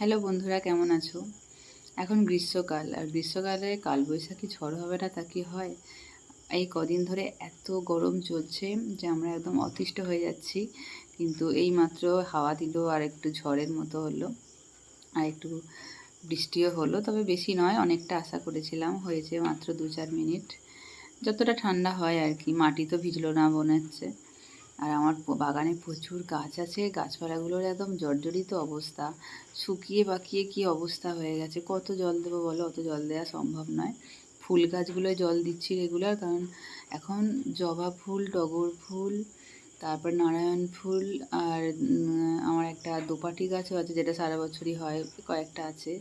Hello বন্ধুরা, কেমন আছো? এখন গ্রীষ্মকাল, আর গ্রীষ্মকালে কালবৈশাখী ঝড় হবে না তা কি হয়? এই কদিন ধরে এত গরম চলছে যে আমরা একদম অতিষ্ঠ হয়ে যাচ্ছি। কিন্তু এই মাত্র হাওয়া দিল, আর একটু ঝড়ের মতো হলো, আর একটু বৃষ্টিও হলো, তবে বেশি নয়, অনেকটা আশা করেছিলাম, হয়েছে মাত্র 2-4 মিনিট। যতটা ঠান্ডা হয় আর কি, মাটি তো ভিজলো না মনে হচ্ছে। আর আমার বাগানে প্রচুর গাছ আছে, গাছপালাগুলোর একদম জর্জরিত অবস্থা, শুকিয়ে বাকিয়ে কী অবস্থা হয়ে গেছে। কত জল দেবো বলো? অত জল দেওয়া সম্ভব নয়। ফুল গাছগুলোয় জল দিচ্ছি রেগুলার, কারণ এখন জবা ফুল, টগর ফুল, তারপর নারায়ণ ফুল, আর আমার একটা দোপাটি গাছও আছে যেটা সারা বছরই হয়, কয়েকটা আছে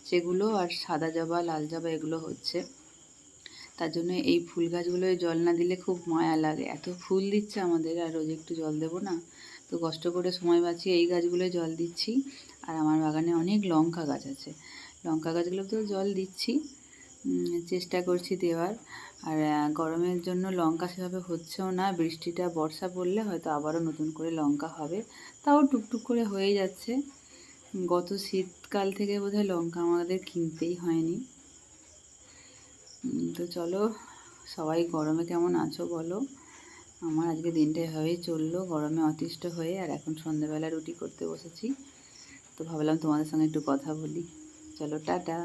সেগুলো, আর সাদা জবা, লাল জবা এগুলো হচ্ছে। তার জন্য এই ফুল গাছগুলোয় জল না দিলে খুব মায়া লাগে। এত ফুল দিচ্ছে আমাদের, আর রোজ একটু জল দেবো না? তো কষ্ট করে সময় বাঁচিয়ে এই গাছগুলোয় জল দিচ্ছি। আর আমার বাগানে অনেক লঙ্কা গাছ আছে, লঙ্কা গাছগুলোতেও জল দিচ্ছি, চেষ্টা করছি দেওয়ার। আর গরমের জন্য লঙ্কা সেভাবে হচ্ছেও না। বৃষ্টিটা, বর্ষা পড়লে হয়তো আবারও নতুন করে লঙ্কা হবে, তাও টুকটুক করে হয়ে যাচ্ছে। গত শীতকাল থেকে বোধহয় লঙ্কা আমাদের কিনতেই হয়নি। তো চলো, সবাই গরমে কেমন আছো বলো? আমার আজকে দিনটা এভাবেই চললো, গরমে অতিষ্ঠ হয়ে। আর এখন সন্ধ্যেবেলা রুটি করতে বসেছি, তো ভাবলাম তোমাদের সঙ্গে একটু কথা বলি। চলো, টাটা।